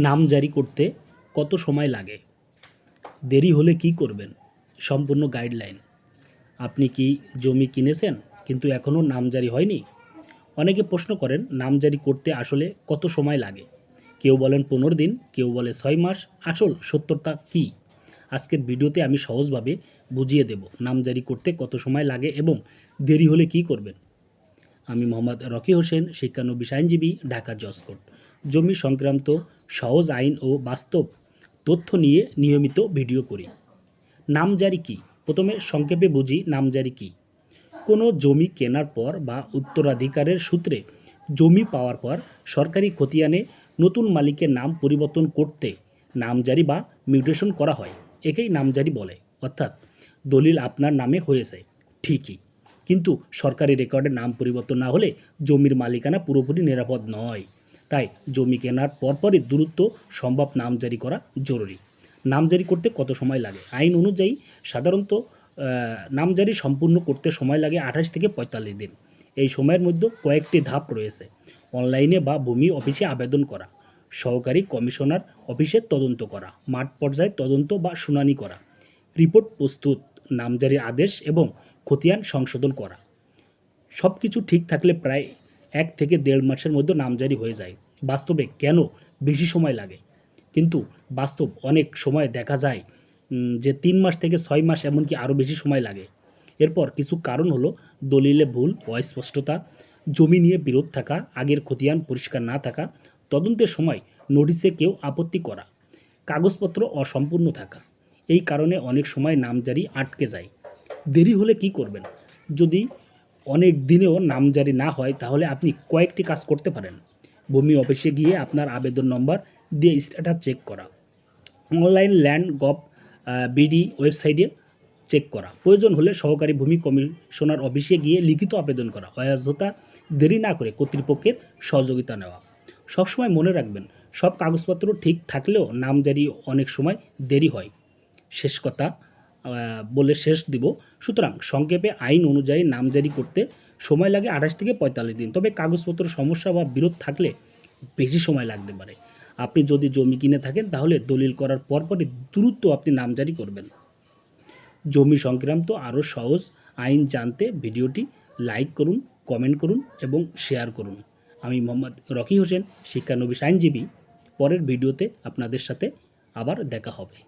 নাম জারি করতে কত সময় লাগে? দেরি হলে কি করবেন? সম্পূর্ণ গাইডলাইন। আপনি কি জমি কিনেছেন কিন্তু এখনও নাম জারি হয়নি? অনেকে প্রশ্ন করেন নাম জারি করতে আসলে কত সময় লাগে? কেউ বলেন 15 দিন, কেউ বলে 6 মাস। আসল সত্যটা কী? আজকের ভিডিওতে আমি সহজভাবে বুঝিয়ে দেব নাম জারি করতে কত সময় লাগে এবং দেরি হলে কী করবেন। আমি মোহাম্মদ রকি হোসেন, শিক্ষানবিশ আইনজীবী, ঢাকা জজ কোর্ট। জমি সংক্রান্ত সহজ আইন ও বাস্তব তথ্য নিয়ে নিয়মিত ভিডিও করি। নামজারি কী? প্রথমে সংক্ষেপে বুঝি নামজারি কী। কোনো জমি কেনার পর বা উত্তরাধিকারের সূত্রে জমি পাওয়ার পর সরকারি খতিয়ানে নতুন মালিকের নাম পরিবর্তন করতে নামজারি বা মিউটেশন করা হয়। একেই নামজারি বলে। অর্থাৎ দলিল আপনার নামে হয়েছে ঠিকই, কিন্তু সরকারি রেকর্ডে নাম পরিবর্তন না হলে জমির মালিকানা পুরোপুরি নিরাপদ নয়। তাই জমি কেনার পরপরই দ্রুত সম্ভব নামজারি করা জরুরি। নামজারি করতে কত সময় লাগে? আইন অনুযায়ী সাধারণত নামজারি সম্পূর্ণ করতে সময় লাগে 28 থেকে 45 দিন। এই সময়ের মধ্যে কয়েকটি ধাপ রয়েছে। অনলাইনে বা ভূমি অফিসে আবেদন করা, সহকারী কমিশনার অফিসে তদন্ত করা, মাঠ পর্যায়ে তদন্ত বা শুনানি করা, রিপোর্ট প্রস্তুত, নামজারির আদেশ এবং খতিয়ান সংশোধন করা। সব কিছু ঠিক থাকলে প্রায় 1 থেকে 1.5 মাসের মধ্যে নামজারি হয়ে যায়। বাস্তবে কেন বেশি সময় লাগে? কিন্তু বাস্তব অনেক সময় দেখা যায় যে 3 মাস থেকে 6 মাস, এমনকি আরও বেশি সময় লাগে। এরপর কিছু কারণ হলো দলিলে ভুল, অস্পষ্টতা, জমি নিয়ে বিরোধ থাকা, আগের খতিয়ান পরিষ্কার না থাকা, তদন্তের সময় নোটিশে কেউ আপত্তি করা, কাগজপত্র অসম্পূর্ণ থাকা। এই কারণে অনেক সময় নামজারি আটকে যায়। দেরি হলে কি করবেন? যদি অনেক দিনেও নামজারি না হয় তাহলে আপনি কয়েকটি কাজ করতে পারেন। ভূমি অফিসে গিয়ে আপনার আবেদন নম্বর দিয়ে স্ট্যাটাস চেক করা, অনলাইন ল্যান্ড গভ বিডি ওয়েবসাইটে চেক করা, প্রয়োজন হলে সহকারী ভূমি কমিশনার অফিসে গিয়ে লিখিত আবেদন করা, অযথা দেরি না করে কর্তৃপক্ষের সহযোগিতা নেওয়া। সবসময় মনে রাখবেন, সব কাগজপত্র ঠিক থাকলেও নামজারি অনেক সময় দেরি হয়। শেষ কথা বলে শেষ দিব। সুতরাং সংক্ষেপে আইন অনুযায়ী নামজারি করতে সময় লাগে 28 থেকে 45 দিন। তবে কাগজপত্র সমস্যা বা বিরোধ থাকলে বেশি সময় লাগতে পারে। আপনি যদি জমি কিনে থাকেন তাহলে দলিল করার পরপরই দ্রুত আপনি নামজারি করবেন। জমি সংক্রান্ত আরও সহজ আইন জানতে ভিডিওটি লাইক করুন, কমেন্ট করুন এবং শেয়ার করুন। আমি মোহাম্মদ রকি হোসেন, শিক্ষানবিশ আইনজীবী। পরের ভিডিওতে আপনাদের সাথে আবার দেখা হবে।